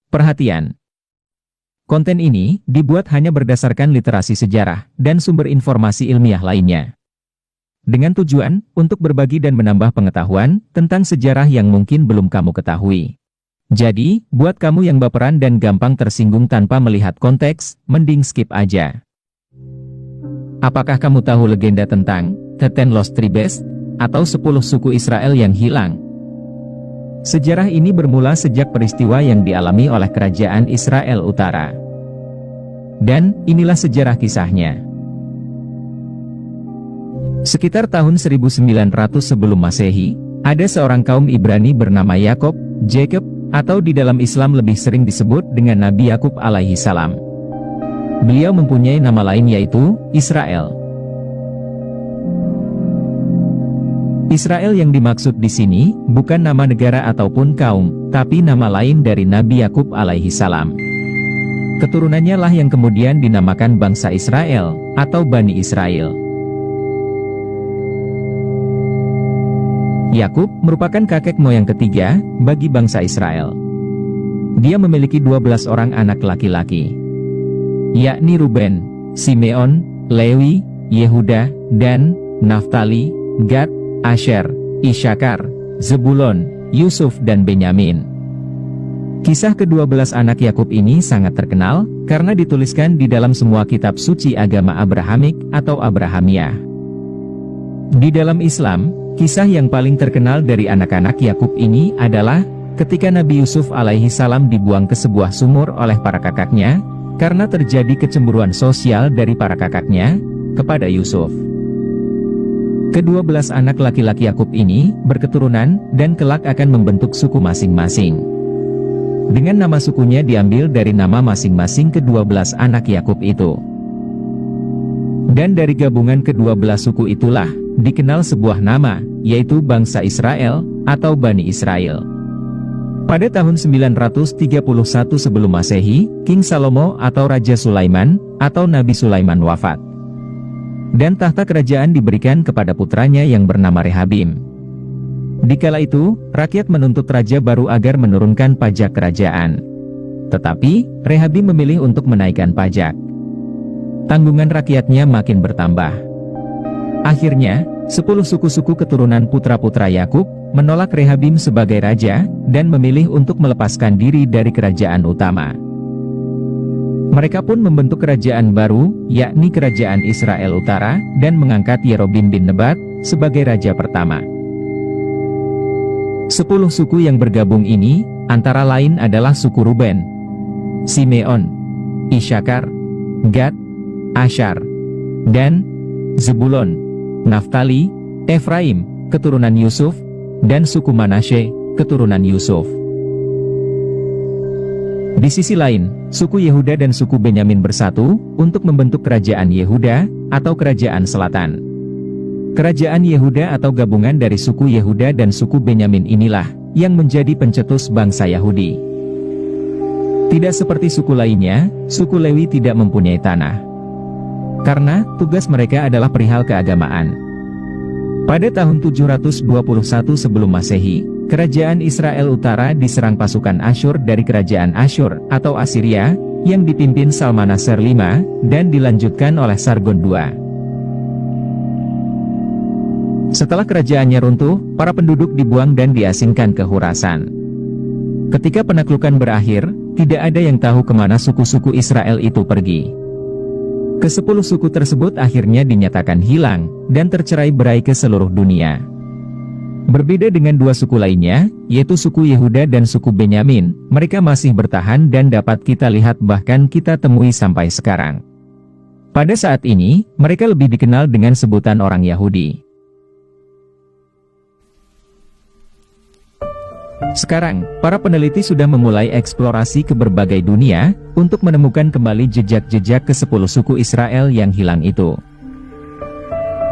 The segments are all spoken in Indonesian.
Perhatian. Konten ini dibuat hanya berdasarkan literasi sejarah dan sumber informasi ilmiah lainnya. Dengan tujuan untuk berbagi dan menambah pengetahuan tentang sejarah yang mungkin belum kamu ketahui. Jadi, buat kamu yang baperan dan gampang tersinggung tanpa melihat konteks, mending skip aja. Apakah kamu tahu legenda tentang The 10 Lost Tribes atau 10 suku Israel yang hilang? Sejarah ini bermula sejak peristiwa yang dialami oleh kerajaan Israel Utara. Dan inilah sejarah kisahnya. Sekitar tahun 1900 sebelum Masehi, ada seorang kaum Ibrani bernama Yakub, Jacob, atau di dalam Islam lebih sering disebut dengan Nabi Yakub alaihi salam. Beliau mempunyai nama lain yaitu Israel. Israel yang dimaksud di sini bukan nama negara ataupun kaum, tapi nama lain dari Nabi Yakub alaihi salam. Keturunannya lah yang kemudian dinamakan bangsa Israel atau Bani Israel. Yakub merupakan kakek moyang ketiga bagi bangsa Israel. Dia memiliki 12 orang anak laki-laki, yakni Ruben, Simeon, Lewi, Yehuda, Dan, Naftali, Gad, Asher, Isyakar, Zebulon, Yusuf dan Benyamin. Kisah ke-12 anak Yakub ini sangat terkenal karena dituliskan di dalam semua kitab suci agama Abrahamik atau Abrahamiah. Di dalam Islam, kisah yang paling terkenal dari anak-anak Yakub ini adalah ketika Nabi Yusuf alaihi salam dibuang ke sebuah sumur oleh para kakaknya karena terjadi kecemburuan sosial dari para kakaknya kepada Yusuf. Ke-12 anak laki-laki Yakub ini berketurunan dan kelak akan membentuk suku masing-masing. Dengan nama sukunya diambil dari nama masing-masing ke-12 anak Yakub itu. Dan dari gabungan ke-12 suku itulah dikenal sebuah nama, yaitu bangsa Israel atau Bani Israel. Pada tahun 931 sebelum Masehi, King Salomo atau Raja Sulaiman atau Nabi Sulaiman wafat. Dan tahta kerajaan diberikan kepada putranya yang bernama Rehabim. Dikala itu, rakyat menuntut raja baru agar menurunkan pajak kerajaan. Tetapi, Rehabim memilih untuk menaikkan pajak. Tanggungan rakyatnya makin bertambah. Akhirnya, 10 suku-suku keturunan putra-putra Yakub menolak Rehabim sebagai raja dan memilih untuk melepaskan diri dari kerajaan utama. Mereka pun membentuk kerajaan baru, yakni kerajaan Israel Utara, dan mengangkat Yeroboam bin Nebat sebagai raja pertama. 10 suku yang bergabung ini, antara lain adalah suku Ruben, Simeon, Isyakar, Gad, Asher, Dan, Zebulon, Naftali, Efraim, keturunan Yusuf, dan suku Manasye, keturunan Yusuf. Di sisi lain, suku Yehuda dan suku Benyamin bersatu untuk membentuk kerajaan Yehuda atau kerajaan selatan. Kerajaan Yehuda atau gabungan dari suku Yehuda dan suku Benyamin inilah yang menjadi pencetus bangsa Yahudi. Tidak seperti suku lainnya, suku Lewi tidak mempunyai tanah. Karena tugas mereka adalah perihal keagamaan. Pada tahun 721 sebelum Masehi, kerajaan Israel Utara diserang pasukan Asyur dari kerajaan Asyur atau Assyria, yang dipimpin Salmaneser V, dan dilanjutkan oleh Sargon II. Setelah kerajaannya runtuh, para penduduk dibuang dan diasingkan ke Khurasan. Ketika penaklukan berakhir, tidak ada yang tahu kemana suku-suku Israel itu pergi. Ke-10 suku tersebut akhirnya dinyatakan hilang, dan tercerai-berai ke seluruh dunia. Berbeda dengan 2 suku lainnya, yaitu suku Yehuda dan suku Benyamin, mereka masih bertahan dan dapat kita lihat bahkan kita temui sampai sekarang. Pada saat ini, mereka lebih dikenal dengan sebutan orang Yahudi. Sekarang, para peneliti sudah memulai eksplorasi ke berbagai dunia, untuk menemukan kembali jejak-jejak ke-10 suku Israel yang hilang itu.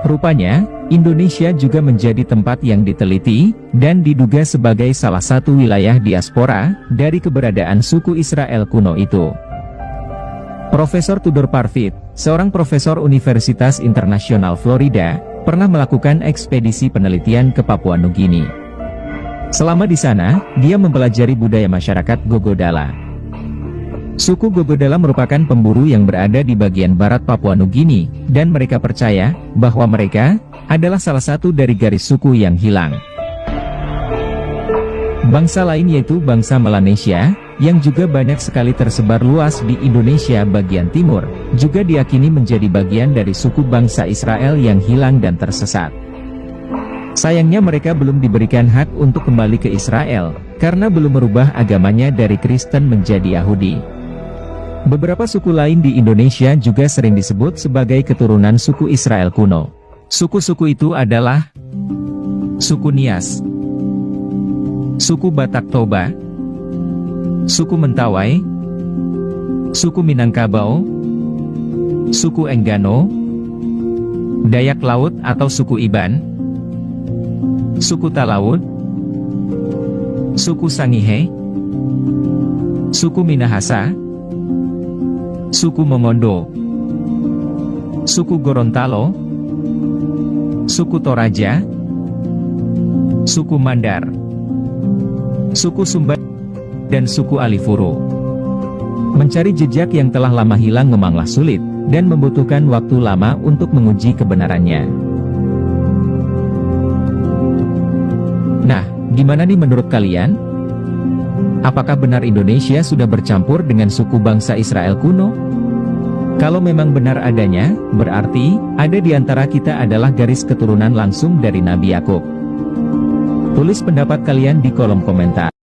Rupanya, Indonesia juga menjadi tempat yang diteliti, dan diduga sebagai salah satu wilayah diaspora, dari keberadaan suku Israel kuno itu. Profesor Tudor Parfit, seorang profesor Universitas Internasional Florida, pernah melakukan ekspedisi penelitian ke Papua Nugini. Selama di sana, dia mempelajari budaya masyarakat Gogodala. Suku Gobedala merupakan pemburu yang berada di bagian barat Papua Nugini, dan mereka percaya bahwa mereka adalah salah satu dari garis suku yang hilang. Bangsa lain yaitu bangsa Melanesia, yang juga banyak sekali tersebar luas di Indonesia bagian timur, juga diyakini menjadi bagian dari suku bangsa Israel yang hilang dan tersesat. Sayangnya mereka belum diberikan hak untuk kembali ke Israel, karena belum merubah agamanya dari Kristen menjadi Yahudi. Beberapa suku lain di Indonesia juga sering disebut sebagai keturunan suku Israel kuno. Suku-suku itu adalah suku Nias, suku Batak Toba, suku Mentawai, suku Minangkabau, suku Enggano, Dayak Laut atau suku Iban, suku Talaud, suku Sangihe, suku Minahasa, suku Mongondo, suku Gorontalo, suku Toraja, suku Mandar, suku Sumba, dan suku Alifuru. Mencari jejak yang telah lama hilang memanglah sulit, dan membutuhkan waktu lama untuk menguji kebenarannya. Nah, gimana nih menurut kalian? Apakah benar Indonesia sudah bercampur dengan suku bangsa Israel kuno? Kalau memang benar adanya, berarti ada di antara kita adalah garis keturunan langsung dari Nabi Yakub. Tulis pendapat kalian di kolom komentar.